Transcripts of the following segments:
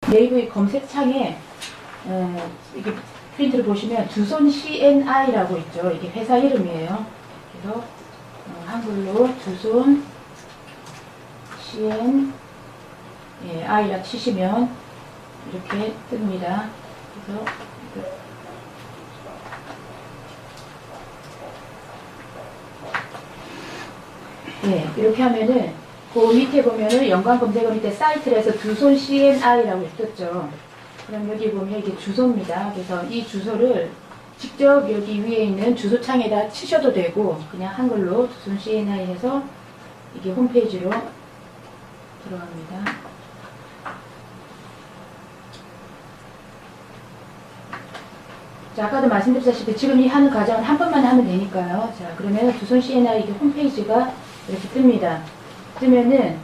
네이버 검색창에 이게 프린트를 보시면 두손 CNI라고 있죠. 이게 회사 이름이에요. 그래서 한글로 두손 CNI라 치시면 이렇게 뜹니다. 그래서 네, 이렇게 하면은 그 밑에 보면은 연관 검색어 밑에 사이트에서 두손 CNI라고 있었죠. 그럼 여기 보면 이게 주소입니다. 그래서 이 주소를 직접 여기 위에 있는 주소창에다 치셔도 되고 그냥 한글로 두손 CNI 해서 이게 홈페이지로 들어갑니다. 자, 아까도 말씀드렸다시피 지금 이 하는 과정은 한 번만 하면 되니까요. 자, 그러면 두손 CNI 이게 홈페이지가 이렇게 뜹니다. 뜨면은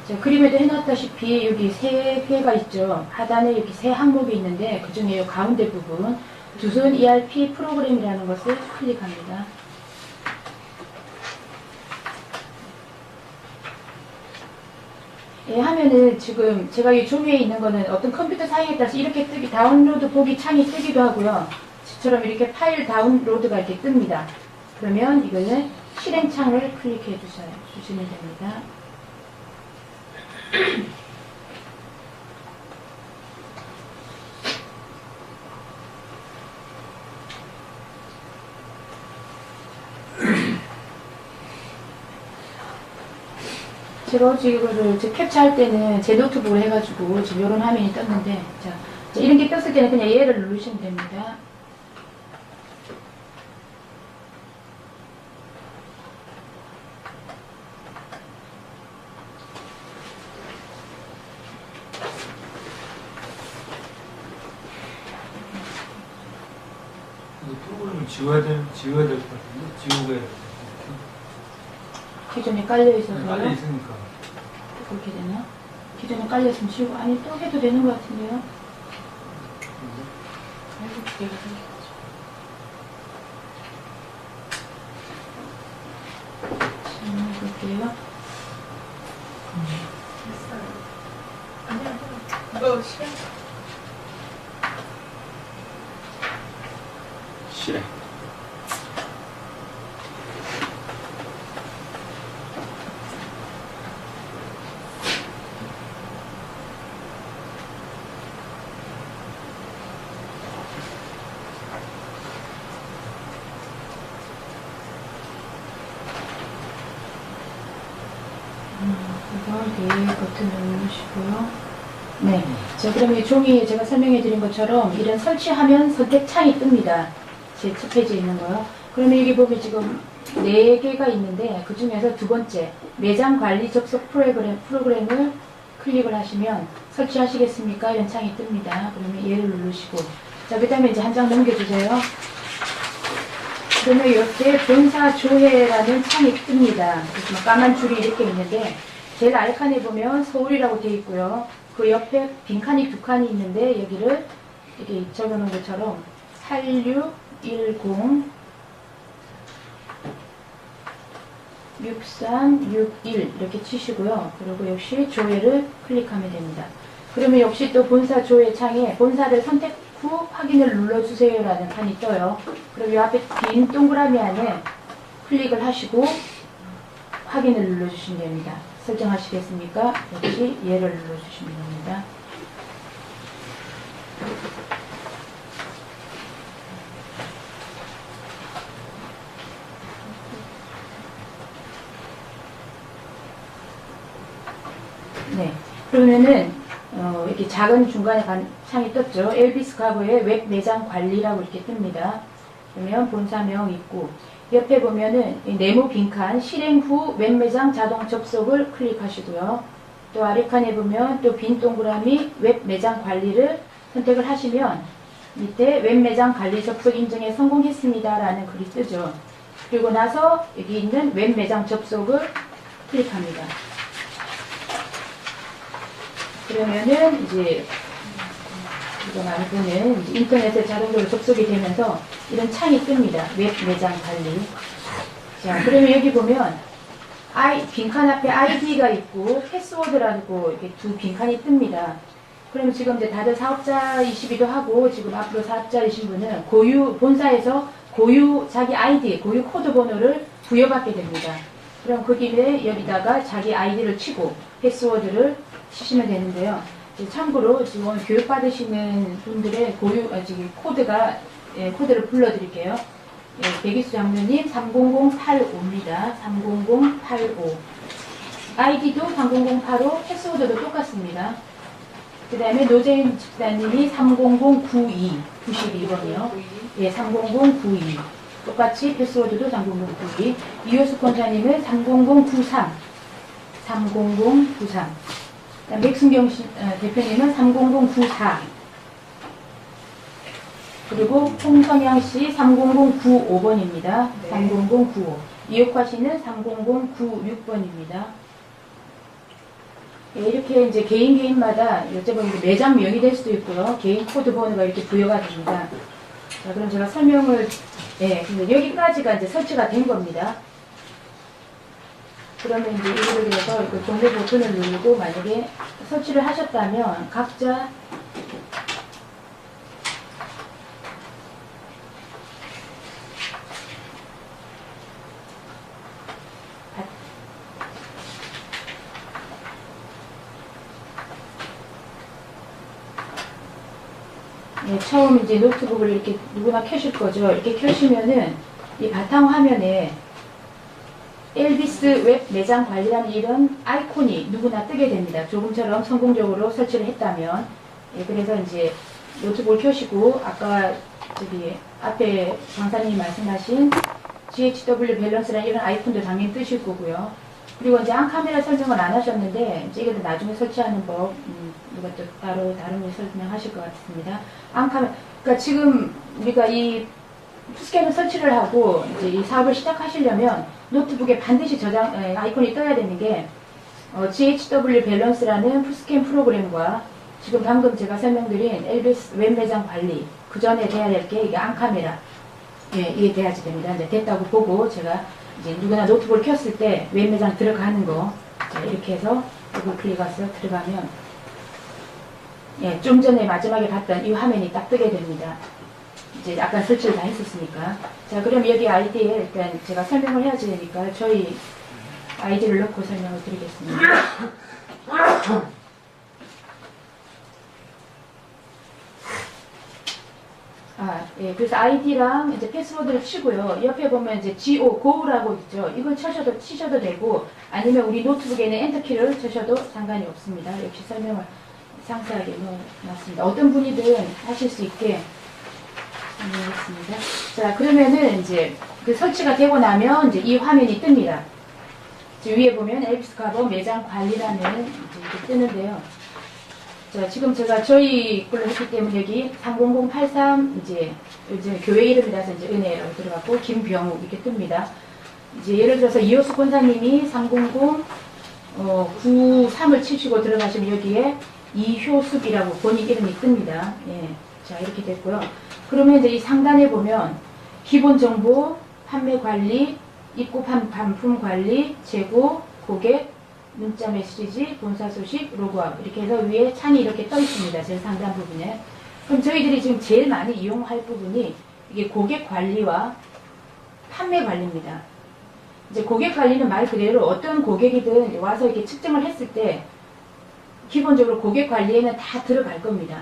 자, 그림에도 해놨다시피 여기 세 개가 있죠. 하단에 이렇게 세 항목이 있는데 그 중에 이 가운데 부분 두손 ERP 프로그램이라는 것을 클릭합니다. 예, 하면은 지금 제가 이 조미에 있는 거는 어떤 컴퓨터 사양에 따라서 이렇게 뜨기, 다운로드 보기 창이 뜨기도 하고요. 지처럼 이렇게 파일 다운로드가 이렇게 뜹니다. 그러면 이거는 실행창을 클릭해 주시면 됩니다. 제가 어제 이거를 캡처할 때는 제 노트북으로 해가지고 지금 이런 화면이 떴는데, 자, 이런 게 떴을 때는 그냥 얘를 누르시면 됩니다. 프로그램을 지워야 될 것 같은데? 지우고 해야 될 것 같은데? 기존에 깔려 있어서요. 깔려 있으니까. 그렇게 되나? 기존에 깔려 있으면 지우고, 아니, 또 해도 되는 것 같은데요? 아이고, 기대가 생겼죠. 자, 볼게요. 됐어요. 아니야, 이거 시간. 실행. 이거 네 버튼을 누르시고요. 네. 자, 그러면 이 종이에 제가 설명해 드린 것처럼 이런 설치하면 선택창이 뜹니다. 제 첫 페이지에 있는 거요. 그러면 여기 보면 지금 4개가 있는데 그 중에서 두 번째 매장 관리 접속 프로그램을 클릭을 하시면 설치하시겠습니까? 이런 창이 뜹니다. 그러면 얘를 누르시고, 자, 그 다음에 이제 한 장 넘겨주세요. 그러면 이렇게 본사 조회라는 창이 뜹니다. 그래서 뭐 까만 줄이 이렇게 있는데 제일 아래칸에 보면 서울이라고 되어 있고요. 그 옆에 빈칸이 2칸이 있는데 여기를 이렇게 적어놓은 것처럼 8610 6361 이렇게 치시고요. 그리고 역시 조회를 클릭하면 됩니다. 그러면 역시 또 본사 조회 창에 본사를 선택 후 확인을 눌러주세요 라는 칸이 떠요. 그럼 이 앞에 빈 동그라미 안에 클릭을 하시고 확인을 눌러주시면 됩니다. 설정하시겠습니까? 역시 얘를 눌러주시면 됩니다. 네. 그러면은 이렇게 작은 중간에 창이 떴죠. 엘비스 가보의 웹 매장 관리라고 이렇게 뜹니다. 그러면 본사명 있고 옆에 보면은 네모 빈칸 실행 후 웹 매장 자동 접속을 클릭하시고요. 또 아래 칸에 보면 또 빈 동그라미 웹 매장 관리를 선택을 하시면 밑에 웹 매장 관리 접속 인증에 성공했습니다 라는 글이 뜨죠. 그리고 나서 여기 있는 웹 매장 접속을 클릭합니다. 그러면은 이제 이거 많이 보면 인터넷에 자동적으로 접속이 되면서 이런 창이 뜹니다. 웹 매장 관리. 자, 그러면 여기 보면 빈칸 앞에 아이디가 있고 패스워드라고 이렇게 두 빈칸이 뜹니다. 그럼 지금 이제 다들 사업자이시기도 하고 지금 앞으로 사업자이신 분은 본사에서 자기 아이디, 고유 코드 번호를 부여받게 됩니다. 그럼 그 김에 여기다가 자기 아이디를 치고 패스워드를 치시면 되는데요. 참고로 지금 오늘 교육받으시는 분들의 지금 코드를 불러드릴게요. 백이수 장로님 30085입니다. 30085. 아이디도 30085, 패스워드도 똑같습니다. 그 다음에 노재인 집사님이 30092, 92번이요. 예, 30092. 똑같이 패스워드도 30092. 이효수 권사님은 30093. 3093. 백순경 대표님은 30094. 그리고 홍성양 씨 30095번입니다. 네. 30095. 이옥화 씨는 30096번입니다. 네, 이렇게 이제 개인마다 여쭤보면 매장명이 될 수도 있고요. 개인 코드 번호가 이렇게 부여가 됩니다. 자, 그럼 제가 설명을, 근데 여기까지가 이제 설치가 된 겁니다. 그러면 이제 이거를 해서 이렇게 종료 버튼을 누르고 만약에 설치를 하셨다면 각자 처음 이제 노트북을 이렇게 누구나 켜실 거죠. 이렇게 켜시면은 이 바탕 화면에 엘비스 웹 매장 관리라는 이런 아이콘이 누구나 뜨게 됩니다. 조금처럼 성공적으로 설치를 했다면. 그래서 이제 노트북을 켜시고 아까 저기 앞에 강사님이 말씀하신 GHW 밸런스라는 이런 아이콘도 당연히 뜨실 거고요. 그리고 이제 암카메라 설명을 안 하셨는데 이제 이것도 나중에 설치하는 법 이것도 따로 다른 분 설명하실 것 같습니다. 암카메라 그러니까 지금 우리가 이 푸스캔을 설치를 하고 이제 이 사업을 시작하시려면 노트북에 반드시 아이콘이 떠야 되는 게 GHW 밸런스라는 푸스캔 프로그램과 지금 방금 제가 설명드린 엘비스 웹 매장 관리 그 전에 돼야 될 게 이게 암카메라 이게 돼야지 됩니다. 이제 됐다고 보고 제가 이제 누구나 노트북을 켰을 때 웹 매장 들어가는 거 이렇게 해서 더블 클릭해서 들어가면 좀 전에 마지막에 봤던 이 화면이 딱 뜨게 됩니다. 이제 아까 설치를 다 했었으니까. 자, 그럼 여기 아이디에 일단 제가 설명을 해야 되니까 저희 아이디를 넣고 설명을 드리겠습니다. 그래서 아이디랑 이제 패스워드를 치고요. 옆에 보면 이제 go라고 있죠. 이걸 치셔도 되고, 아니면 우리 노트북에는 엔터키를 쳐셔도 상관이 없습니다. 역시 설명을 상세하게 넣어놨습니다. 어떤 분이든 하실 수 있게 설명했습니다. 자, 그러면은 이제 그 설치가 되고 나면 이제 이 화면이 뜹니다. 위에 보면 엘비스 카버 매장 관리라는 이제 이렇게 뜨는데요. 자, 지금 제가 저희 걸로 했기 때문에 여기 30083 이제 교회 이름이라서 이제 은혜라고 들어갔고 김병욱 이렇게 뜹니다. 이제 예를 들어서 이호수 권사님이 30093을 치시고 들어가시면 여기에 이효숙이라고 본인 이름이 뜹니다. 자, 이렇게 됐고요. 그러면 이제 이 상단에 보면 기본 정보, 판매 관리, 입고 반품 관리, 재고, 고객, 문자 메시지, 본사 소식, 로그아웃 이렇게 해서 위에 창이 이렇게 떠 있습니다. 제일 상단 부분에. 그럼 저희들이 지금 제일 많이 이용할 부분이 이게 고객 관리와 판매 관리입니다. 이제 고객 관리는 말 그대로 어떤 고객이든 와서 이렇게 측정을 했을 때 기본적으로 고객 관리에는 다 들어갈 겁니다.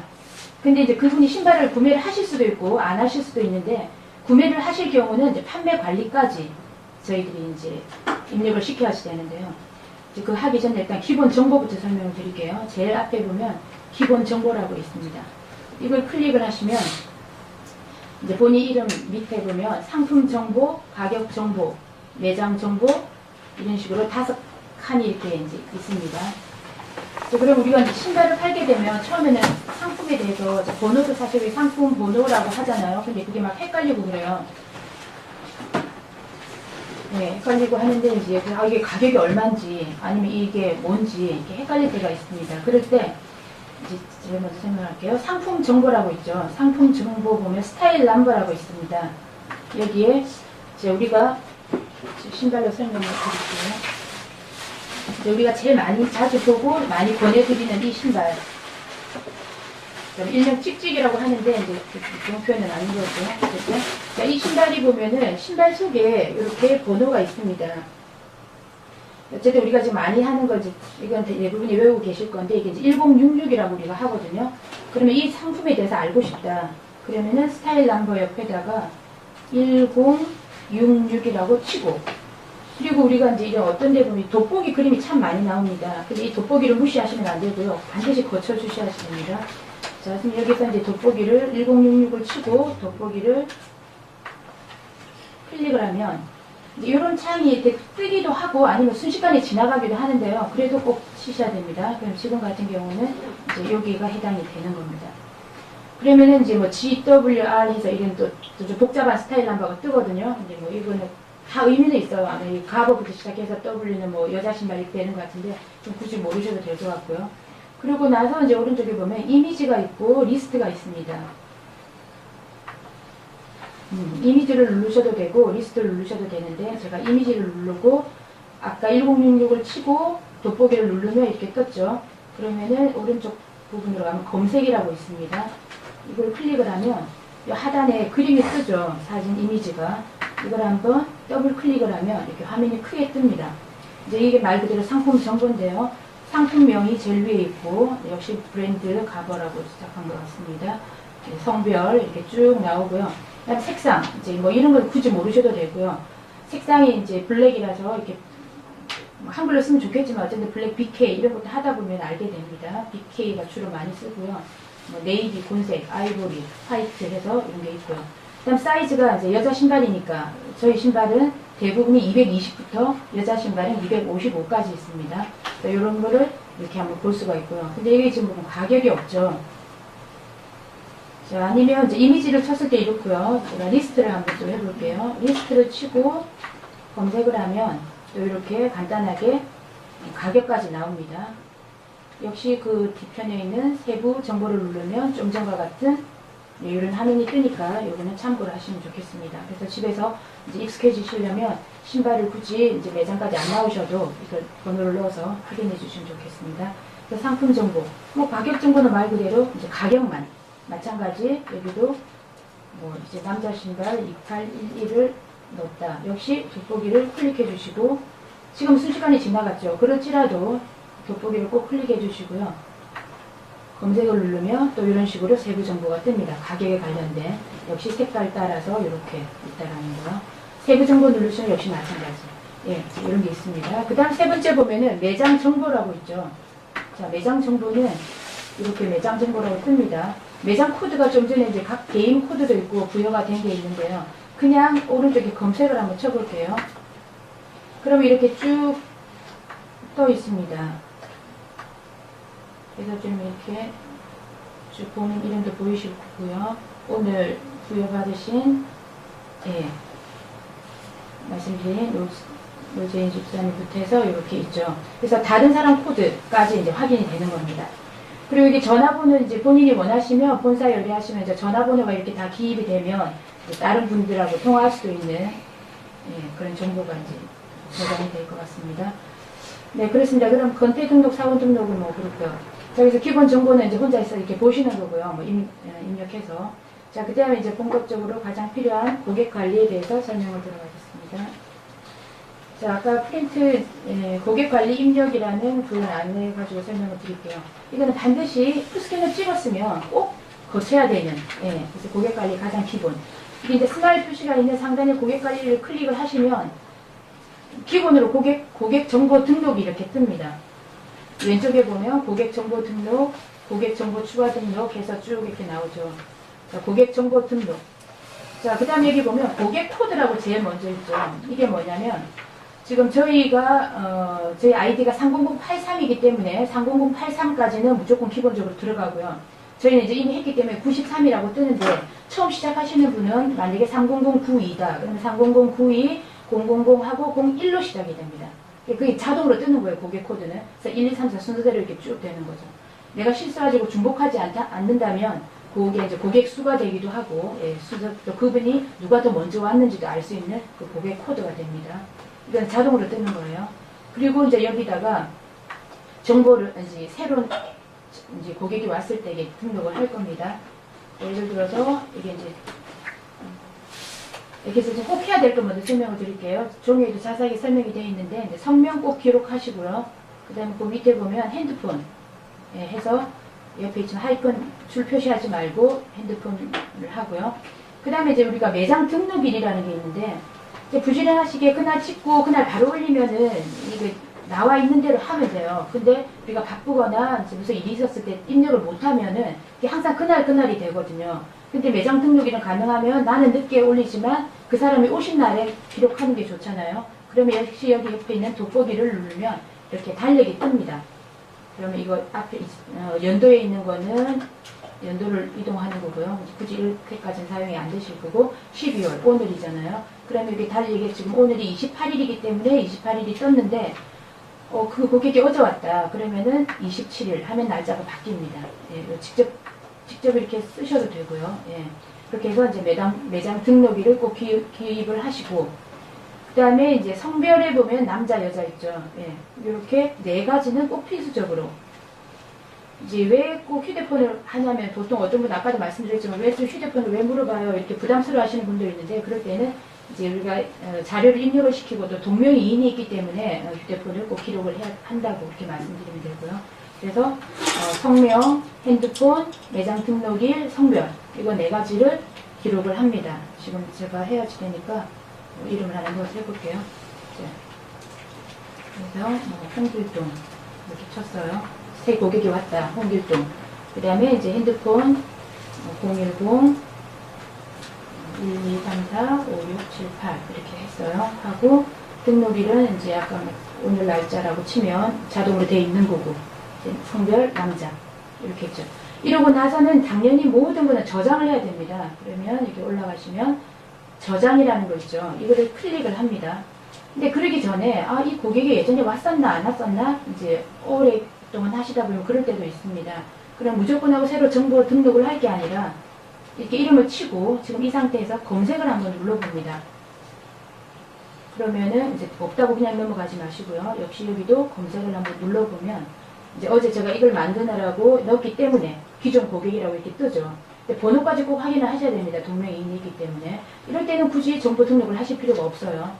근데 이제 그분이 신발을 구매를 하실 수도 있고 안 하실 수도 있는데 구매를 하실 경우는 이제 판매 관리까지 저희들이 이제 입력을 시켜야 되는데요. 이제 그 하기 전에 일단 기본 정보부터 설명을 드릴게요. 제일 앞에 보면 기본 정보라고 있습니다. 이걸 클릭을 하시면 이제 본인 이름 밑에 보면 상품 정보, 가격 정보, 매장 정보 이런 식으로 5칸이 이렇게 이제 있습니다. 그럼 우리가 이제 신발을 팔게 되면 처음에는 상품에 대해서 번호도 사실 상품 번호라고 하잖아요. 근데 그게 막 헷갈리고 그래요. 헷갈리고 하는데 이제 이게 가격이 얼마인지 아니면 이게 뭔지 이렇게 헷갈릴 때가 있습니다. 그럴 때 이제 제가 먼저 설명할게요. 상품 정보라고 있죠. 상품 정보 보면 스타일 넘버라고 있습니다. 여기에 이제 우리가 신발로 설명을 드릴게요. 이제 우리가 제일 많이 자주 보고 많이 권해드리는 이 신발. 일명 찍찍이라고 하는데 이제 그런 표현은 아닌 거죠. 어쨌든 자, 이 신발이 보면은 신발 속에 이렇게 번호가 있습니다. 어쨌든 우리가 지금 많이 하는 거지, 이건 대부분이 외우고 계실 건데, 이게 이제 1066이라고 우리가 하거든요. 그러면 이 상품에 대해서 알고 싶다. 그러면은 스타일 넘버 옆에다가 1066이라고 치고, 그리고 우리가 이제 이런 어떤 데 보면 돋보기 그림이 참 많이 나옵니다. 근데 이 돋보기를 무시하시면 안 되고요. 반드시 거쳐 주셔야 됩니다. 자, 그럼 여기서 이제 돋보기를 1066을 치고, 돋보기를 클릭을 하면, 이런 창이 이렇게 뜨기도 하고 아니면 순식간에 지나가기도 하는데요. 그래도 꼭 치셔야 됩니다. 그럼 지금 같은 경우는 이제 여기가 해당이 되는 겁니다. 그러면은 이제 뭐 GWR 해서 이런 또 좀 복잡한 스타일 넘버가 뜨거든요. 근데 뭐 이거는 다 의미는 있어요. 아마 이 가버부터 시작해서 W는 뭐 여자 신발 이렇게 되는 것 같은데 좀 굳이 모르셔도 될 것 같고요. 그리고 나서 이제 오른쪽에 보면 이미지가 있고 리스트가 있습니다. 이미지를 누르셔도 되고 리스트를 누르셔도 되는데 제가 이미지를 누르고 아까 1066을 치고 돋보기를 누르면 이렇게 떴죠. 그러면은 오른쪽 부분으로 가면 검색이라고 있습니다. 이걸 클릭을 하면 이 하단에 그림이 뜨죠. 사진 이미지가. 이걸 한번 더블 클릭을 하면 이렇게 화면이 크게 뜹니다. 이제 이게 말 그대로 상품 정보인데요. 상품명이 제일 위에 있고 역시 브랜드 가버라고 시작한 것 같습니다. 성별 이렇게 쭉 나오고요. 그다음 색상 이제 뭐 이런 걸 굳이 모르셔도 되고요. 색상이 이제 블랙이라서 이렇게 한글로 쓰면 좋겠지만 어쨌든 블랙 BK 이런 것도 하다 보면 알게 됩니다. BK가 주로 많이 쓰고요. 뭐 네이비, 곤색, 아이보리, 화이트 해서 이런 게 있고요. 그다음 사이즈가 이제 여자 신발이니까 저희 신발은 대부분이 220부터 여자 신발은 255까지 있습니다. 이런 거를 이렇게 한번 볼 수가 있고요. 근데 이게 지금 보면 가격이 없죠. 자, 아니면 이제 이미지를 쳤을 때 이렇고요. 제가 리스트를 한번 좀 해볼게요. 리스트를 치고 검색을 하면 또 이렇게 간단하게 가격까지 나옵니다. 역시 그 뒤편에 있는 세부 정보를 누르면 좀 전과 같은 이런 화면이 뜨니까 이거는 참고를 하시면 좋겠습니다. 그래서 집에서 이제 익숙해지시려면 신발을 굳이 이제 매장까지 안 나오셔도 이걸 번호를 넣어서 확인해 주시면 좋겠습니다. 그래서 상품 정보, 뭐 가격 정보는 말 그대로 이제 가격만 마찬가지 여기도 뭐 이제 남자 신발 2811을 넣었다. 역시 돋보기를 클릭해 주시고 지금 순식간에 지나갔죠. 그렇지라도 돋보기를 꼭 클릭해 주시고요. 검색을 누르면 또 이런 식으로 세부 정보가 뜹니다. 가격에 관련된 역시 색깔 따라서 이렇게 있다라는 거. 세부 정보 누르시면 역시 마찬가지. 예, 이런 게 있습니다. 그 다음 세 번째 보면은 매장 정보라고 있죠. 자, 매장 정보는 이렇게 매장 정보라고 뜹니다. 매장 코드가 좀 전에 이제 각 개인 코드도 있고 부여가 된 게 있는데요. 그냥 오른쪽에 검색을 한번 쳐볼게요. 그럼 이렇게 쭉 떠 있습니다. 그래서 좀 이렇게 쭉 보는 이름도 보이시고요. 오늘 부여받으신 말씀드린 노재인 집사님부터 해서 이렇게 있죠. 그래서 다른 사람 코드까지 이제 확인이 되는 겁니다. 그리고 이게 전화번호 이제 본인이 원하시면 본사 열의하시면 이제 전화번호가 이렇게 다 기입이 되면 다른 분들하고 통화할 수도 있는 그런 정보가 이제 저장이 될 것 같습니다. 네, 그렇습니다. 그럼 건태 등록, 사원 등록은 뭐 그렇고요. 여기서 기본 정보는 이제 혼자서 이렇게 보시는 거고요. 뭐 입력해서. 자, 그 다음에 이제 본격적으로 가장 필요한 고객 관리에 대해서 설명을 들어가겠습니다. 자, 아까 프린트 고객 관리 입력이라는 그 안내 가지고 설명을 드릴게요. 이거는 반드시 풀스캔을 찍었으면 꼭 거쳐야 되는, 그래서 고객 관리 가장 기본. 이게 이제 스마일 표시가 있는 상단에 고객 관리를 클릭을 하시면 기본으로 고객 정보 등록이 이렇게 뜹니다. 왼쪽에 보면 고객 정보 등록, 고객 정보 추가 등록 해서 쭉 이렇게 나오죠. 자, 고객 정보 등록. 자, 그 다음에 여기 보면 고객 코드라고 제일 먼저 있죠. 이게 뭐냐면 지금 저희가 저희 아이디가 30083이기 때문에 30083까지는 무조건 기본적으로 들어가고요. 저희는 이제 이미 했기 때문에 93이라고 뜨는데 처음 시작하시는 분은 만약에 30092다. 그러면 30092 000하고 01로 시작이 됩니다. 그게 자동으로 뜨는 거예요, 고객 코드는. 그래서 1, 2, 3, 4 순서대로 이렇게 쭉 되는 거죠. 내가 실수하고 중복하지 않는다면 그게 이제 고객 수가 되기도 하고, 또 그분이 누가 더 먼저 왔는지도 알 수 있는 그 고객 코드가 됩니다. 이건 자동으로 뜨는 거예요. 그리고 이제 여기다가 정보를 이제 새로운 이제 고객이 왔을 때 이게 등록을 할 겁니다. 예를 들어서 이게 이제 이렇게 해서 꼭 해야 될 거 먼저 설명을 드릴게요. 종이에도 자세하게 설명이 되어 있는데 이제 성명 꼭 기록하시고요. 그 다음에 그 밑에 보면 핸드폰 해서 옆에 있지만 하이픈 줄 표시하지 말고 핸드폰을 하고요. 그 다음에 이제 우리가 매장 등록일이라는 게 있는데 이제 부지런하시게 그날 찍고 그날 바로 올리면은 이게 나와 있는 대로 하면 돼요. 근데 우리가 바쁘거나 이제 무슨 일이 있었을 때 입력을 못하면은 이게 항상 그날이 되거든요. 근데 매장 등록일은 가능하면 나는 늦게 올리지만 그 사람이 오신 날에 기록하는 게 좋잖아요. 그러면 역시 여기 옆에 있는 돋보기를 누르면 이렇게 달력이 뜹니다. 그러면 이거 앞에 연도에 있는 거는 연도를 이동하는 거고요. 굳이 이렇게까지는 사용이 안 되실 거고 12월 오늘이잖아요. 그러면 이게 달력이 지금 오늘이 28일이기 때문에 28일이 떴는데 그 고객이 어제 왔다. 그러면은 27일 하면 날짜가 바뀝니다. 예, 직접 이렇게 쓰셔도 되고요. 예, 그렇게 해서 이제 매장 등록일을 꼭 기입을 하시고, 그 다음에 이제 성별에 보면 남자, 여자 있죠. 예, 이렇게 네 가지는 꼭 필수적으로. 이제 왜 꼭 휴대폰을 하냐면 보통 어떤 분 아까도 말씀드렸지만 왜 휴대폰을 왜 물어봐요? 이렇게 부담스러워 하시는 분도 있는데 그럴 때는 이제 우리가 자료를 입력을 시키고 또 동명이인이 있기 때문에 휴대폰을 꼭 기록을 해야 한다고 그렇게 말씀드리면 되고요. 그래서 성명, 핸드폰, 매장 등록일, 성별 이거 네 가지를 기록을 합니다. 지금 제가 해야지 되니까 이름을 하나 넣어서 해볼게요. 그래서 홍길동 이렇게 쳤어요. 새 고객이 왔다. 홍길동. 그 다음에 이제 핸드폰 010 1, 2, 3, 4, 5, 6, 7, 8 이렇게 했어요. 하고 등록일은 이제 아까 오늘 날짜라고 치면 자동으로 돼 있는 거고 이제 성별 남자 이렇게 했죠. 이러고 나서는 당연히 모든 거는 저장을 해야 됩니다. 그러면 이렇게 올라가시면 저장이라는 거 있죠. 이거를 클릭을 합니다. 근데 그러기 전에 이 고객이 예전에 왔었나 안 왔었나 이제 오랫동안 하시다 보면 그럴 때도 있습니다. 그럼 무조건 하고 새로 정보 등록을 할 게 아니라 이렇게 이름을 치고 지금 이 상태에서 검색을 한번 눌러봅니다. 그러면은 이제 없다고 그냥 넘어가지 마시고요. 역시 여기도 검색을 한번 눌러보면 이제 어제 제가 이걸 만드느라고 넣었기 때문에 기존 고객이라고 이렇게 뜨죠. 근데 번호까지 꼭 확인을 하셔야 됩니다. 동명이인이기 때문에. 이럴 때는 굳이 정보 등록을 하실 필요가 없어요.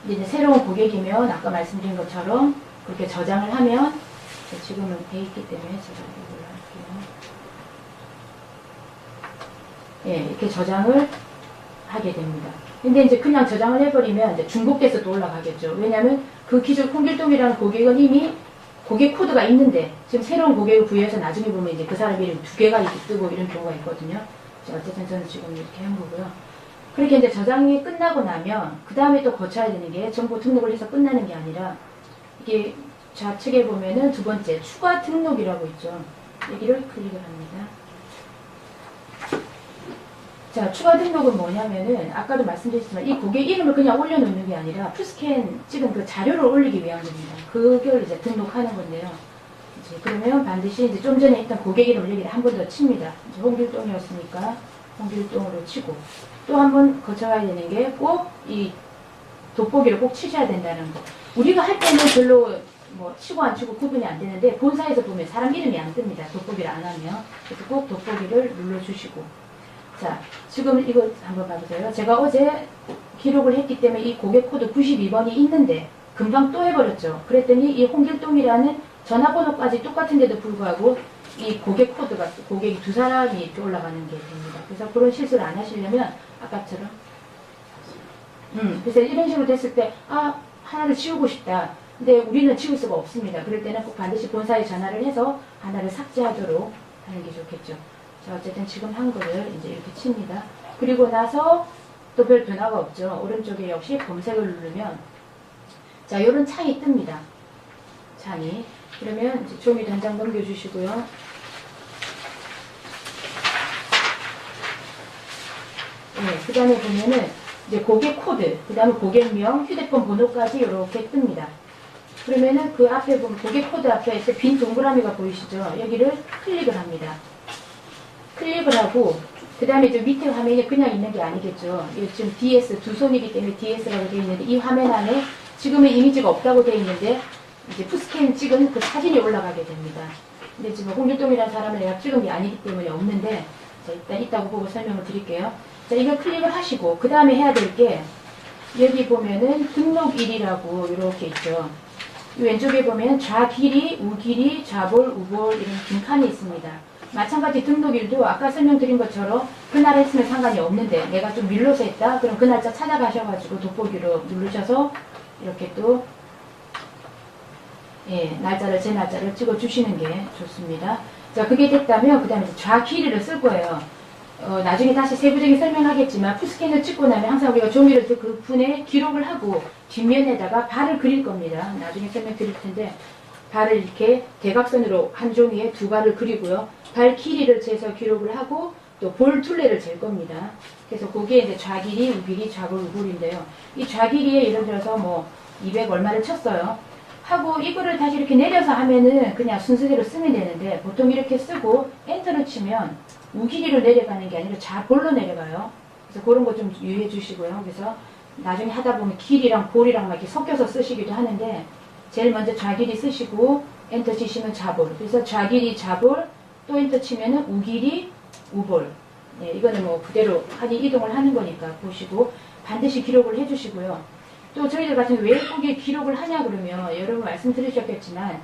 이제 새로운 고객이면 아까 말씀드린 것처럼 그렇게 저장을 하면 지금은 돼 있기 때문에 제가 이걸 할게요. 예, 이렇게 저장을 하게 됩니다. 근데 이제 그냥 저장을 해버리면 이제 중복돼서 또 올라가겠죠. 왜냐하면 그 기존 홍길동이라는 고객은 이미 고객 코드가 있는데 지금 새로운 고객을 부여해서 나중에 보면 이제 그 사람 이름 두 개가 이렇게 뜨고 이런 경우가 있거든요. 자, 어쨌든 저는 지금 이렇게 한 거고요. 그렇게 이제 저장이 끝나고 나면 그 다음에 또 거쳐야 되는 게 정보 등록을 해서 끝나는 게 아니라 이게 좌측에 보면은 두 번째 추가 등록이라고 있죠. 여기를 클릭을 합니다. 자, 추가 등록은 뭐냐면은 아까도 말씀드렸지만 이 고객 이름을 그냥 올려놓는 게 아니라 풀스캔 찍은 그 자료를 올리기 위한 겁니다. 그걸 이제 등록하는 건데요. 이제 그러면 반드시 이제 좀 전에 했던 고객 이름을 여기를 한 번 더 칩니다. 이제 홍길동이었으니까 홍길동으로 치고 또 한 번 거쳐가야 되는 게 꼭 이 돋보기를 꼭 치셔야 된다는 거. 우리가 할 때는 별로 뭐 치고 안 치고 구분이 안 되는데 본사에서 보면 사람 이름이 안 뜹니다. 돋보기를 안 하면. 그래서 꼭 돋보기를 눌러주시고. 자, 지금 이거 한번 봐보세요. 제가 어제 기록을 했기 때문에 이 고객 코드 92번이 있는데 금방 또 해버렸죠. 그랬더니 이 홍길동이라는 전화번호까지 똑같은데도 불구하고 이 고객 코드가 고객이 두 사람이 이렇게 올라가는 게 됩니다. 그래서 그런 실수를 안 하시려면 아까처럼 그래서 이런 식으로 됐을 때 하나를 지우고 싶다. 근데 우리는 지울 수가 없습니다. 그럴 때는 꼭 반드시 본사에 전화를 해서 하나를 삭제하도록 하는 게 좋겠죠. 자, 어쨌든 지금 한 거를 이제 이렇게 칩니다. 그리고 나서 또 별 변화가 없죠. 오른쪽에 역시 검색을 누르면 자, 요런 창이 뜹니다. 창이. 그러면 이제 종이도 한 장 넘겨주시고요. 네, 그 다음에 보면은 이제 고객 코드, 그 다음에 고객명, 휴대폰 번호까지 이렇게 뜹니다. 그러면은 그 앞에 보면 고객 코드 앞에 빈 동그라미가 보이시죠? 여기를 클릭을 합니다. 클릭을 하고 그 다음에 이제 밑에 화면이 그냥 있는 게 아니겠죠. 이게 지금 DS, 두 손이기 때문에 DS라고 되어 있는데 이 화면 안에 지금은 이미지가 없다고 되어 있는데 이제 푸스캔 찍은 그 사진이 올라가게 됩니다. 근데 지금 홍길동이라는 사람을 내가 찍은 게 아니기 때문에 없는데 자, 일단 있다고 보고 설명을 드릴게요. 자, 이걸 클릭을 하시고 그 다음에 해야 될 게 여기 보면은 등록일이라고 이렇게 있죠. 이 왼쪽에 보면 좌길이, 우길이, 좌볼, 우볼 이런 빈칸이 있습니다. 마찬가지 등록일도 아까 설명드린 것처럼 그날 했으면 상관이 없는데 내가 좀 밀려서 했다? 그럼 그 날짜 찾아가셔가지고 돋보기로 누르셔서 이렇게 또 예, 날짜를 제 날짜를 찍어주시는 게 좋습니다. 자, 그게 됐다면 그 다음에 좌길이를 쓸 거예요. 나중에 다시 세부적인 설명하겠지만 푸스캔을 찍고 나면 항상 우리가 종이를 그 분에 기록을 하고 뒷면에다가 발을 그릴 겁니다. 나중에 설명드릴 텐데 발을 이렇게 대각선으로 한 종이에 두 발을 그리고요. 발 길이를 재서 기록을 하고 또 볼 둘레를 잴 겁니다. 그래서 거기에 이제 좌길이, 우길이, 좌볼, 우볼인데요. 이 좌길이에 예를 들어서 뭐 200 얼마를 쳤어요. 하고 이거를 다시 이렇게 내려서 하면은 그냥 순서대로 쓰면 되는데 보통 이렇게 쓰고 엔터를 치면 우길이로 내려가는 게 아니라 좌볼로 내려가요. 그래서 그런 거 좀 유의해 주시고요. 그래서 나중에 하다 보면 길이랑 볼이랑 막 이렇게 섞여서 쓰시기도 하는데 제일 먼저 좌길이 쓰시고 엔터 치시면 좌볼. 그래서 좌길이, 좌볼 또 엔터 치면은 우길이, 우볼. 네, 이거는 뭐 그대로 이동을 하는 거니까 보시고 반드시 기록을 해 주시고요. 또 저희들 같은 경우 왜 거기에 기록을 하냐 그러면 여러분 말씀드리셨겠지만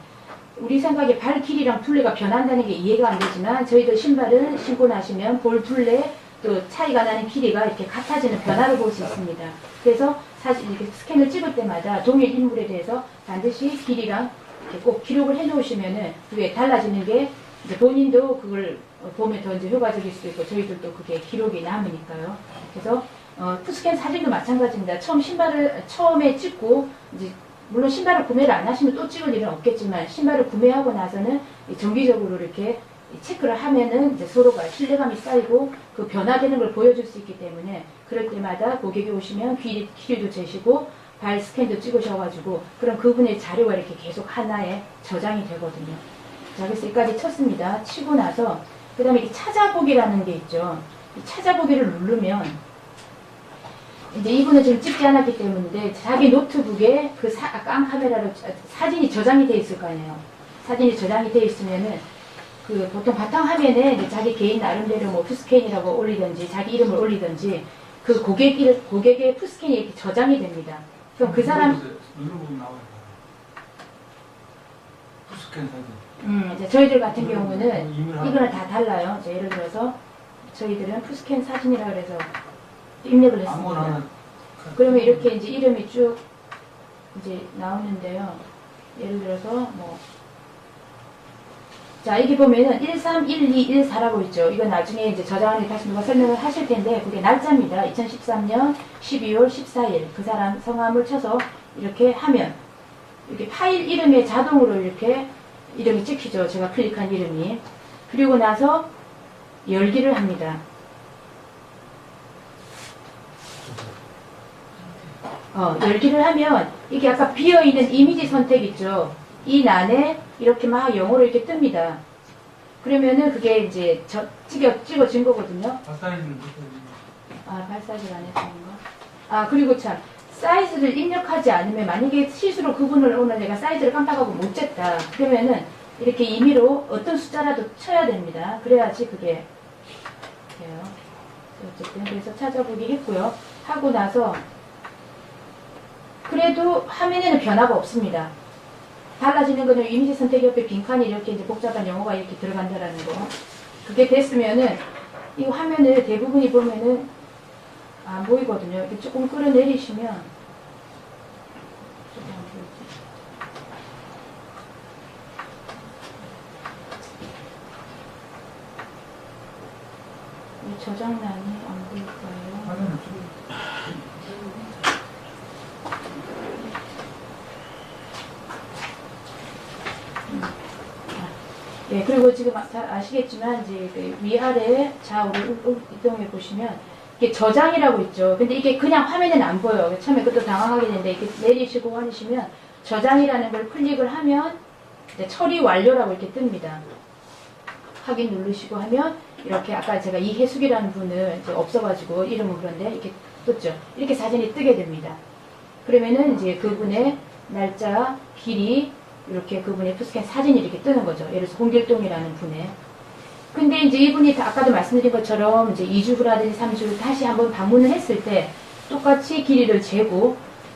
우리 생각에 발 길이랑 둘레가 변한다는 게 이해가 안 되지만 저희들 신발을 신고 나시면 볼 둘레 또 차이가 나는 길이가 이렇게 같아지는 변화를 볼 수 있습니다. 그래서 사실 이렇게 스캔을 찍을 때마다 동일 인물에 대해서 반드시 길이랑 이렇게 꼭 기록을 해 놓으시면은 그게 달라지는 게 이제 본인도 그걸 보면 더 이제 효과적일 수도 있고 저희들도 그게 기록이 남으니까요. 그래서 푸스캔 사진도 마찬가지입니다. 처음에 찍고 이제 물론 신발을 구매를 안 하시면 또 찍을 일은 없겠지만 신발을 구매하고 나서는 정기적으로 이렇게 체크를 하면은 이제 서로가 신뢰감이 쌓이고 그 변화되는 걸 보여줄 수 있기 때문에 그럴 때마다 고객이 오시면 길이도 재시고 발 스캔도 찍으셔가지고 그럼 그분의 자료가 이렇게 계속 하나에 저장이 되거든요. 자, 그래서 여기까지 쳤습니다. 치고 나서 그 다음에 이 찾아보기라는 게 있죠. 이 찾아보기를 누르면 이제 이분은 지금 찍지 않았기 때문에 자기 노트북에 그 깡 카메라로 사진이 저장이 돼 있을 거 아니에요. 사진이 저장이 돼 있으면은 그 보통 바탕화면에 이제 자기 개인 나름대로 뭐 푸스캔이라고 올리든지 자기 이름을 올리든지 그 고객의 푸스캔이 이렇게 저장이 됩니다. 그럼 그 사람 누르면 나와요. 푸스캔 사진. 이제 저희들 같은 경우는 이메일 이거는 다 달라요. 이제 예를 들어서 저희들은 푸스캔 사진이라 그래서 입력을 아무거나 했습니다. 하나. 그러면 이렇게 이제 이름이 쭉 이제 나오는데요. 예를 들어서 뭐 자, 여기 보면은 131214라고 있죠. 이거 나중에 이제 저장을 다시 누가 설명을 하실 텐데 그게 날짜입니다. 2013년 12월 14일 그 사람 성함을 쳐서 이렇게 하면 이렇게 파일 이름에 자동으로 이렇게 이름이 찍히죠. 제가 클릭한 이름이. 그리고 나서 열기를 합니다. 열기를 하면 이게 아까 비어있는 이미지 선택 있죠. 이 난에 이렇게 막 영어로 이렇게 뜹니다. 그러면은 그게 이제 찍어진 거거든요. 발사이즈는 못해요. 발사지를 안 했다는 거. 그리고 참 사이즈를 입력하지 않으면 만약에 실수로 그분을 오늘 내가 사이즈를 깜빡하고 못 쟀다. 그러면은 이렇게 임의로 어떤 숫자라도 쳐야 됩니다. 그래야지 그게 돼요. 어쨌든 그래서 찾아보기 했고요. 하고 나서 그래도 화면에는 변화가 없습니다. 달라지는 거는 이미지 선택 옆에 빈칸이 이렇게 이제 복잡한 영어가 이렇게 들어간다라는 거. 그게 됐으면은 이 화면을 대부분이 보면은 안 보이거든요. 이렇게 조금 끌어내리시면 이 저장란이 안 보일까요? 화면을 좀. 네, 그리고 지금 잘 아시겠지만 이제 그 위아래 좌우를 이동해 보시면 이게 저장이라고 있죠. 근데 이게 그냥 화면에는 안 보여요. 처음에 그것도 당황하게 되는데 이렇게 내리시고 하시면 저장이라는 걸 클릭을 하면 이제 처리 완료라고 이렇게 뜹니다. 확인 누르시고 하면 이렇게 아까 제가 이혜숙이라는 분을 이제 없어가지고 이름은 그런데 이렇게 떴죠. 이렇게 사진이 뜨게 됩니다. 그러면은 이제 그분의 날짜, 길이 이렇게 그분의 푸스캔 사진이 이렇게 뜨는 거죠. 예를 들어서 홍길동이라는 분의. 근데 이제 이분이 아까도 말씀드린 것처럼 이제 2주 후라든지 3주 후 다시 한번 방문을 했을 때 똑같이 길이를 재고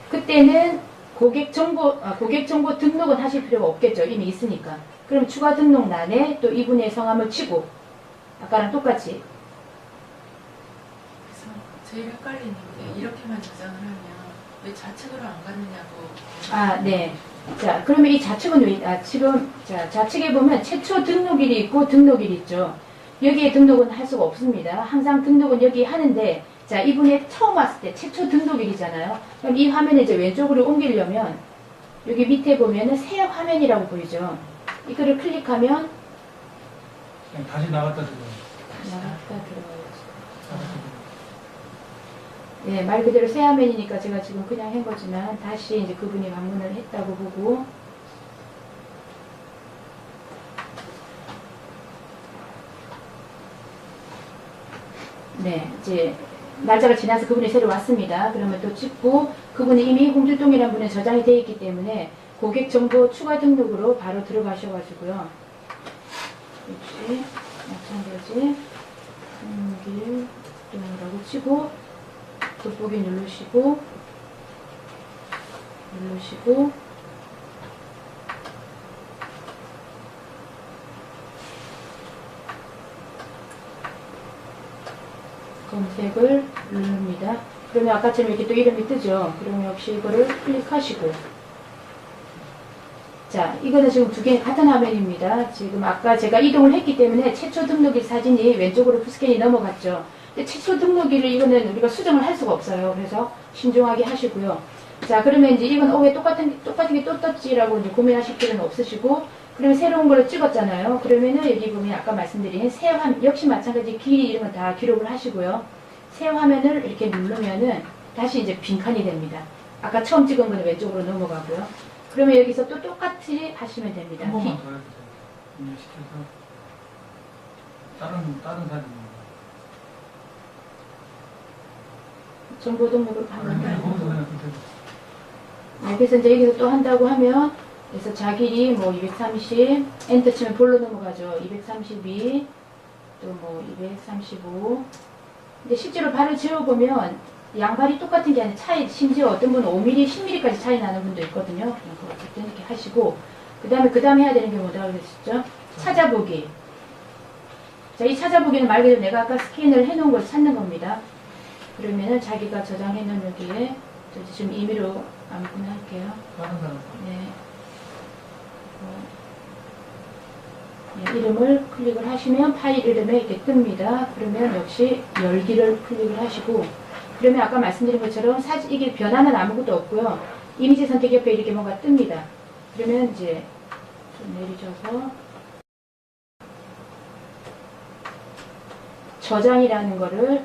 그때는 고객 정보 등록은 하실 필요가 없겠죠. 이미 있으니까. 그럼 추가 등록란에 또 이분의 성함을 치고 아까랑 똑같이. 그래서 제일 헷갈리는 게 이렇게만 저장을 하면 왜 좌측으로 안 갔느냐고. 네. 자, 그러면 이 좌측은 왜, 지금, 자, 좌측에 보면 최초 등록일이 있고 등록일이 있죠. 여기에 등록은 할 수가 없습니다. 항상 등록은 여기 하는데, 자, 이분이 처음 왔을 때 최초 등록일이잖아요. 그럼 이 화면을 이제 왼쪽으로 옮기려면, 여기 밑에 보면은 새 화면이라고 보이죠. 이거를 클릭하면, 그냥 다시 나갔다 들어가요. 나갔다 들어가야지. 네, 말 그대로 새 화면이니까 제가 지금 그냥 한 거지만 다시 이제 그분이 방문을 했다고 보고 네, 이제 날짜가 지나서 그분이 새로 왔습니다. 그러면 또 찍고 그분이 이미 홍길동이라는 분에 저장이 되어 있기 때문에 고객 정보 추가 등록으로 바로 들어가셔가지고요. 역시 마찬가지 홍길동이라고 치고 돋보기 누르시고 검색을 누릅니다. 그러면 아까처럼 이렇게 또 이름이 뜨죠. 그러면 역시 이거를 클릭하시고 자, 이거는 지금 두 개 같은 화면입니다. 지금 아까 제가 이동을 했기 때문에 최초 등록일 사진이 왼쪽으로 푸스캔이 넘어갔죠. 근데 최초 등록일을 이거는 우리가 수정을 할 수가 없어요. 그래서 신중하게 하시고요. 자, 그러면 이제 이건 왜 똑같은 게 또 떴지라고 이제 고민하실 필요는 없으시고, 그러면 새로운 걸로 찍었잖아요. 그러면은 여기 보면 아까 말씀드린 새 화면, 역시 마찬가지 길이 이런 건 다 기록을 하시고요. 새 화면을 이렇게 누르면은 다시 이제 빈칸이 됩니다. 아까 처음 찍은 거는 왼쪽으로 넘어가고요. 그러면 여기서 또 똑같이 하시면 됩니다. 한 번만 더 해주세요. 입력시켜서 다른 사진. 정보 등록을 하면 거기서 그냥 그대로. 네, 그래서 이제 여기서 또 한다고 하면, 그래서 자길이 뭐 230, 엔터 치면 볼로 넘어가죠. 232, 또 뭐 235. 근데 실제로 발을 재워보면 양발이 똑같은 게 아니라 차이, 심지어 어떤 분은 5mm, 10mm까지 차이 나는 분도 있거든요. 그거 어쨌든 이렇게 하시고, 그 다음에 해야 되는 게 뭐라고 그랬었죠? 찾아보기. 자, 이 찾아보기는 말 그대로 내가 아까 스캔을 해놓은 걸 찾는 겁니다. 그러면은 자기가 저장해놓은 여기에, 저 지금 임의로 아무거나 할게요. 다른 사람. 네. 네, 이름을 클릭을 하시면 파일 이름에 이렇게 뜹니다. 그러면 역시 열기를 클릭을 하시고, 그러면 아까 말씀드린 것처럼 사진, 이게 변화는 아무것도 없고요. 이미지 선택 옆에 이렇게 뭔가 뜹니다. 그러면 이제 좀 내리셔서 저장이라는 거를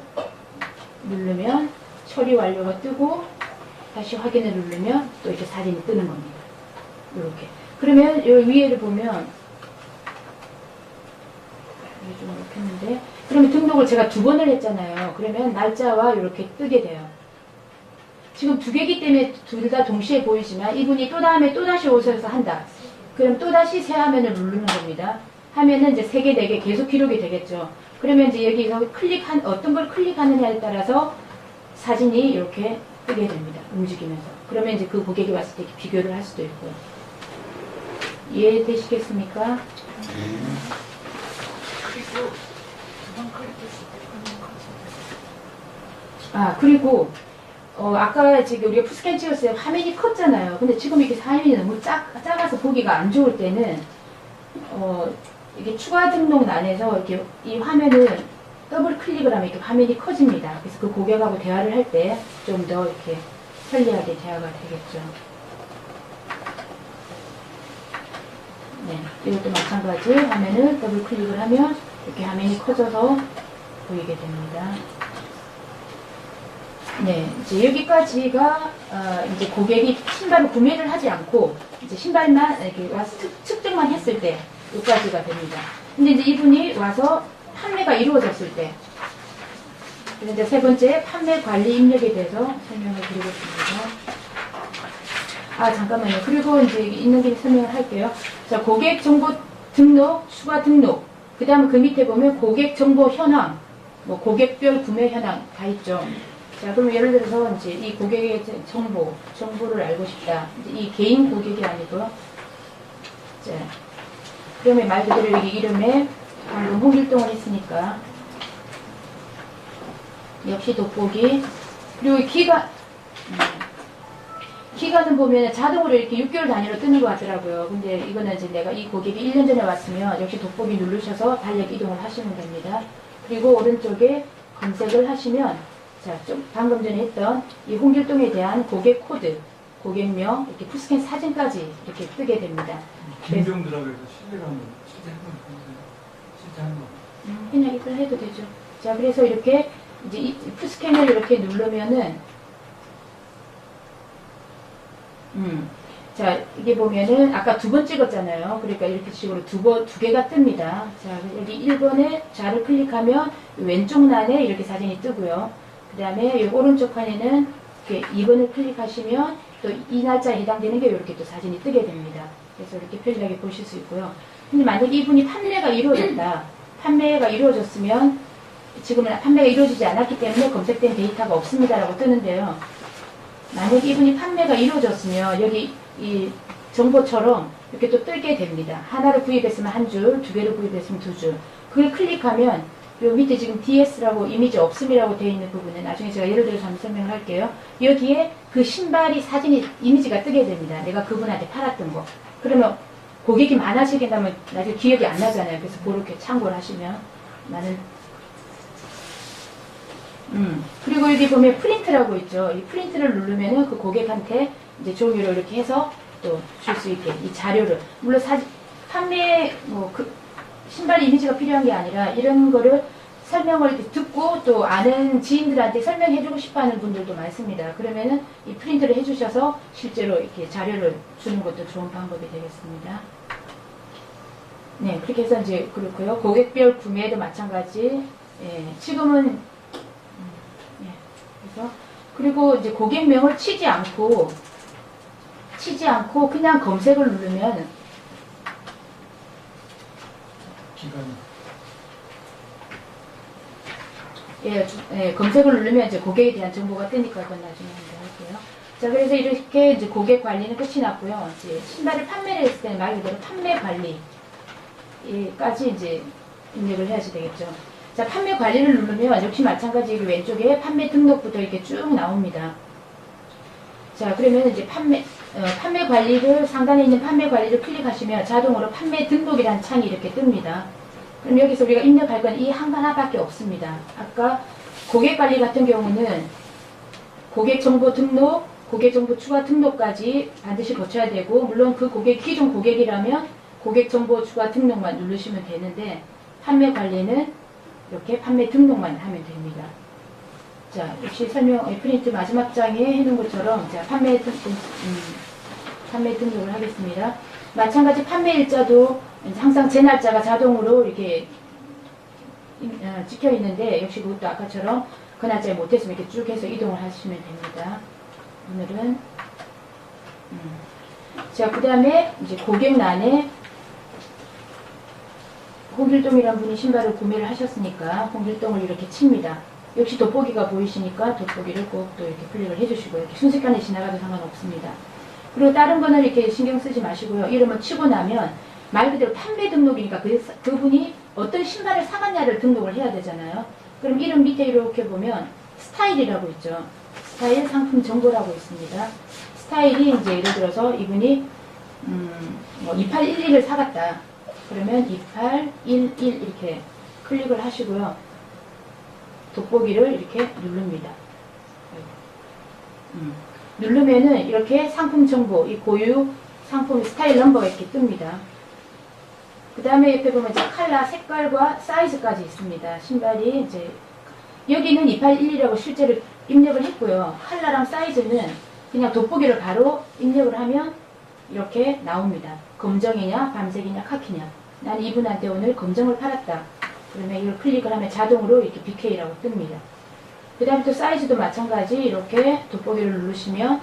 누르면 처리 완료가 뜨고, 다시 확인을 누르면 또 이렇게 사진이 뜨는 겁니다. 이렇게. 그러면 요 위에를 보면 이게 좀 이렇게 했는데, 그러면 등록을 제가 2번을 했잖아요. 그러면 날짜와 이렇게 뜨게 돼요. 지금 2개기 때문에 둘 다 동시에 보이지만 이분이 또 다음에 또 다시 오셔서 한다. 그럼 또 다시 새 화면을 누르는 겁니다. 하면은 이제 3개, 4개 계속 기록이 되겠죠. 그러면 이제 여기서 어떤 걸 클릭하느냐에 따라서 사진이 이렇게 뜨게 됩니다. 움직이면서. 그러면 이제 그 고객이 왔을 때 비교를 할 수도 있고요. 이해되시겠습니까? 그리고 두번 클릭했을 때 화면 커지고. 그리고 아까 지금 우리가 푸스캔 찍었을 때 화면이 컸잖아요. 근데 지금 이게 화면이 너무 작아서 보기가 안 좋을 때는 이게 추가 등록란에서 이렇게 이 화면을 더블 클릭을 하면 이렇게 화면이 커집니다. 그래서 그 고객하고 대화를 할 때 좀 더 이렇게 편리하게 대화가 되겠죠. 네, 이것도 마찬가지 화면을 더블 클릭을 하면 이렇게 화면이 커져서 보이게 됩니다. 네, 이제 여기까지가 이제 고객이 신발을 구매를 하지 않고 이제 신발만 이렇게 와서 측정만 했을 때 여기까지가 됩니다. 근데 이제 이분이 와서 판매가 이루어졌을 때. 그래서 이제 세 번째, 판매 관리 입력에 대해서 설명을 드리겠습니다. 아, 잠깐만요. 그리고 이제 있는 김에 설명을 할게요. 자, 고객 정보 등록, 추가 등록. 그 다음에 그 밑에 보면 고객 정보 현황, 뭐 고객별 구매 현황 다 있죠. 자, 그러면 예를 들어서 이제 이 고객의 정보를 알고 싶다. 이제 이 개인 고객이 아니고, 자, 그러면 말 그대로 여기 이름에 방금 홍길동을 했으니까, 역시 돋보기. 그리고 기간은 보면 자동으로 이렇게 6개월 단위로 뜨는 것 같더라고요. 근데 이거는 이제 내가 이 고객이 1년 전에 왔으면 역시 돋보기 누르셔서 달력 이동을 하시면 됩니다. 그리고 오른쪽에 검색을 하시면, 자, 좀 방금 전에 했던 이 홍길동에 대한 고객 코드, 고객명, 이렇게 푸스캔 사진까지 이렇게 뜨게 됩니다. 김병들하고 해서 실례하는 거, 실제 하는 거. 그냥 이따 해도 되죠. 자, 그래서 이렇게 이제 이 푸스캔을 이렇게 누르면은, 자, 이게 보면은 아까 2번 찍었잖아요. 그러니까 이렇게 식으로 두 개가 뜹니다. 자, 여기 1번에 좌를 클릭하면 왼쪽 난에 이렇게 사진이 뜨고요. 그 다음에 이 오른쪽 판에는 이렇게 2번을 클릭하시면 또 이 날짜에 해당되는 게 이렇게 또 사진이 뜨게 됩니다. 그래서 이렇게 편리하게 보실 수 있고요. 근데 만약에 이분이 판매가 이루어졌다. 판매가 이루어졌으면 지금은 판매가 이루어지지 않았기 때문에 검색된 데이터가 없습니다라고 뜨는데요. 만약에 이분이 판매가 이루어졌으면 여기 이 정보처럼 이렇게 또 뜨게 됩니다. 하나를 구입했으면 한 줄, 2개를 구입했으면 2줄. 그걸 클릭하면 요 밑에 지금 DS라고 이미지 없음이라고 되어 있는 부분에 나중에 제가 예를 들어서 한번 설명을 할게요. 여기에 그 신발이 사진이 이미지가 뜨게 됩니다. 내가 그분한테 팔았던 거. 그러면 고객이 많아지게 되면 나중에 기억이 안 나잖아요. 그래서 그렇게 참고를 하시면 나는 그리고 여기 보면 프린트라고 있죠. 이 프린트를 누르면은 그 고객한테 이제 종이로 이렇게 해서 또 줄 수 있게 이 자료를 물론 판매 신발 이미지가 필요한 게 아니라 이런 거를 설명을 듣고 또 아는 지인들한테 설명해주고 싶어하는 분들도 많습니다. 그러면은 이 프린트를 해주셔서 실제로 이렇게 자료를 주는 것도 좋은 방법이 되겠습니다. 네, 그렇게 해서 이제 그렇고요. 고객별 구매도 마찬가지. 예, 지금은 그래서 그리고 이제 고객명을 치지 않고 그냥 검색을 누르면 검색을 누르면 이제 고객에 대한 정보가 뜨니까 그건 나중에 할게요. 자, 그래서 이렇게 이제 고객 관리는 끝이 났고요. 이제 신발을 판매를 했을 때는 말 그대로 판매 관리까지 이제 입력을 해야지 되겠죠. 자, 판매 관리를 누르면 역시 마찬가지 왼쪽에 판매 등록부터 이렇게 쭉 나옵니다. 자, 그러면 이제 판매 관리를 상단에 있는 판매 관리를 클릭하시면 자동으로 판매 등록이라는 창이 이렇게 뜹니다. 그럼 여기서 우리가 입력할 건 이 하나밖에 없습니다. 아까 고객 관리 같은 경우는 고객 정보 등록, 고객 정보 추가 등록까지 반드시 거쳐야 되고, 물론 그 고객 기존 고객이라면 고객 정보 추가 등록만 누르시면 되는데, 판매 관리는 이렇게 판매 등록만 하면 됩니다. 자, 역시 프린트 마지막 장에 해놓은 것처럼, 자, 판매 등록을 하겠습니다. 마찬가지 판매 일자도 항상 제 날짜가 자동으로 이렇게 찍혀 있는데, 역시 그것도 아까처럼 그 날짜에 못했으면 이렇게 쭉 해서 이동을 하시면 됩니다. 오늘은, 자, 그 다음에 이제 고객란에 홍길동이라는 분이 신발을 구매를 하셨으니까 홍길동을 이렇게 칩니다. 역시 돋보기가 보이시니까 돋보기를 꼭 또 이렇게 클릭을 해주시고요. 이렇게 순식간에 지나가도 상관없습니다. 그리고 다른 거는 이렇게 신경 쓰지 마시고요. 이름을 치고 나면 말 그대로 판매 등록이니까 그분이 어떤 신발을 사갔냐를 등록을 해야 되잖아요. 그럼 이름 밑에 이렇게 보면 스타일이라고 있죠. 스타일 상품 정보라고 있습니다. 스타일이 이제 예를 들어서 이분이 2811을 사갔다. 그러면 2811 이렇게 클릭을 하시고요. 돋보기를 이렇게 누릅니다. 누르면은 이렇게 상품 정보, 이 고유 상품 스타일 넘버가 이렇게 뜹니다. 그 다음에 옆에 보면 이제 컬러, 색깔과 사이즈까지 있습니다. 신발이 이제 여기는 2811이라고 실제로 입력을 했고요. 컬러랑 사이즈는 그냥 돋보기를 바로 입력을 하면 이렇게 나옵니다. 검정이냐, 밤색이냐, 카키냐. 난 이분한테 오늘 검정을 팔았다. 그러면 이걸 클릭을 하면 자동으로 이렇게 BK라고 뜹니다. 그 다음에 또 사이즈도 마찬가지 이렇게 돋보기를 누르시면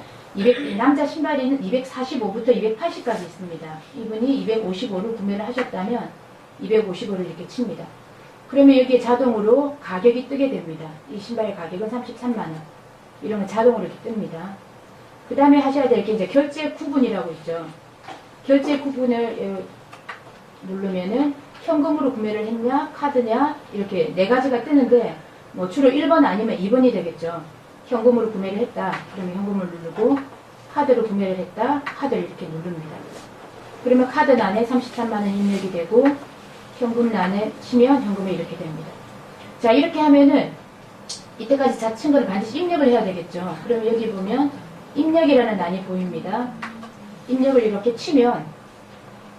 남자 신발이 245부터 280까지 있습니다. 이분이 255를 구매를 하셨다면 255를 이렇게 칩니다. 그러면 여기에 자동으로 가격이 뜨게 됩니다. 이 신발의 가격은 33만원. 이런 건 자동으로 이렇게 뜹니다. 그 다음에 하셔야 될 게 이제 결제 구분이라고 있죠. 결제 구분을 누르면은 현금으로 구매를 했냐, 카드냐, 이렇게 네 가지가 뜨는데, 뭐 주로 1번 아니면 2번이 되겠죠. 현금으로 구매를 했다. 그러면 현금을 누르고, 카드로 구매를 했다. 카드를 이렇게 누릅니다. 그러면 카드란에 33만원 입력이 되고, 현금란에 치면 현금이 이렇게 됩니다. 자, 이렇게 하면은, 이때까지 다 친 거를 반드시 입력을 해야 되겠죠. 그러면 여기 보면, 입력이라는 란이 보입니다. 입력을 이렇게 치면,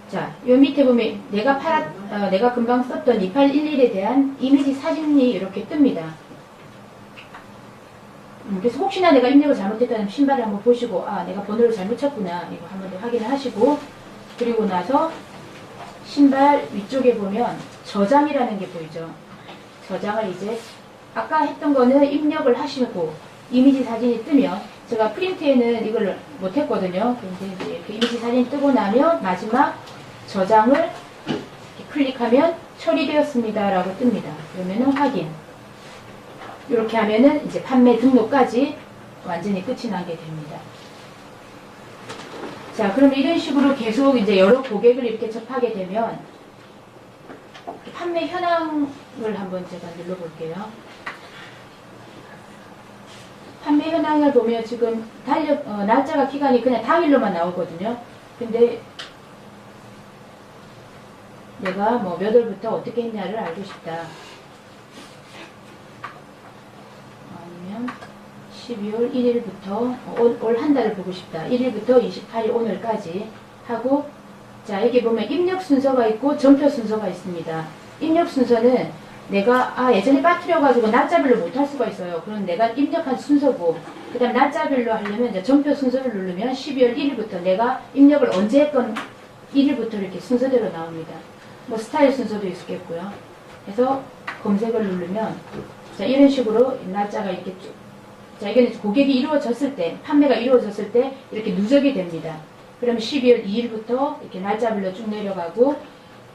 자, 요 밑에 보면 내가 금방 썼던 2811에 대한 이미지 사진이 이렇게 뜹니다. 그래서 혹시나 내가 입력을 잘못했다면 신발을 한번 보시고, 아, 내가 번호를 잘못 쳤구나. 이거 한번 더 확인을 하시고, 그리고 나서 신발 위쪽에 보면 저장이라는 게 보이죠. 저장을 이제 아까 했던 거는 입력을 하시고 이미지 사진이 뜨면 제가 프린트에는 이걸 못했거든요. 근데 이제 이렇게 이미지 사진이 뜨고 나면 마지막 저장을 이렇게 클릭하면 처리되었습니다 라고 뜹니다. 그러면은 확인. 이렇게 하면은 이제 판매 등록까지 완전히 끝이 나게 됩니다. 자, 그럼 이런 식으로 계속 이제 여러 고객을 이렇게 접하게 되면 판매 현황을 한번 제가 눌러볼게요. 판매 현황을 보면 지금 날짜가 기간이 그냥 당일로만 나오거든요. 근데 내가 뭐 몇 월부터 어떻게 했냐를 알고 싶다. 아니면 12월 1일부터 올 한 달을 보고 싶다. 1일부터 28일 오늘까지 하고, 자, 여기 보면 입력 순서가 있고 전표 순서가 있습니다. 입력 순서는 내가 예전에 빠뜨려가지고 날짜별로 못할 수가 있어요. 그럼 내가 입력한 순서고, 그 다음 날짜별로 하려면 이제 전표 순서를 누르면 12월 1일부터 내가 입력을 언제 했건 1일부터 이렇게 순서대로 나옵니다. 뭐 스타일 순서도 있겠고요. 그래서 검색을 누르면 자, 이런 식으로 날짜가 이렇게 쭉, 자, 이거는 고객이 이루어졌을 때, 판매가 이루어졌을 때 이렇게 누적이 됩니다. 그러면 12월 2일부터 이렇게 날짜별로 쭉 내려가고,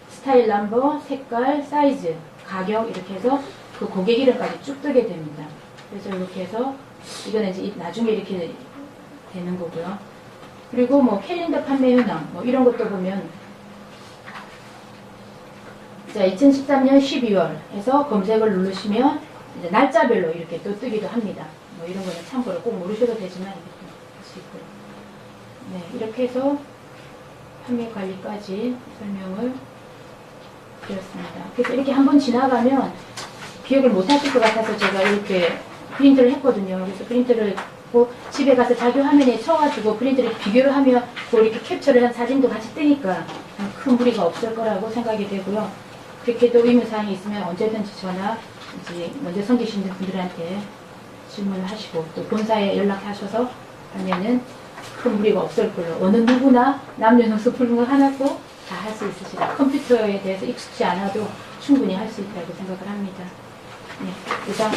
스타일 넘버, 색깔, 사이즈, 가격 이렇게 해서 그 고객 이름까지 쭉 뜨게 됩니다. 그래서 이렇게 해서 이거는 이제 나중에 이렇게 되는 거고요. 그리고 뭐 캘린더 판매 현황 뭐 이런 것도 보면, 자, 2013년 12월 해서 검색을 누르시면 이제 날짜별로 이렇게 또 뜨기도 합니다. 뭐 이런 거는 참고로 꼭 모르셔도 되지만 이렇게 할 수 있고요. 네, 이렇게 해서 판매 관리까지 설명을 드렸습니다. 그래서 이렇게 한번 지나가면 기억을 못 하실 것 같아서 제가 이렇게 프린트를 했거든요. 그래서 프린트를 집에 가서 자기 화면에 쳐가지고 프린트를 비교를 하면 또 이렇게 캡처를 한 사진도 같이 뜨니까 큰 무리가 없을 거라고 생각이 되고요. 그렇게 또 의문사항이 있으면 언제든지 전화, 이제 먼저 섬기시는 분들한테 질문을 하시고 또 본사에 연락하셔서 하면은 큰 무리가 없을 걸로, 어느 누구나 남녀노소 불문 하나고 다 할 수 있으시라. 컴퓨터에 대해서 익숙지 않아도 충분히 할 수 있다고 생각을 합니다. 네, 이상.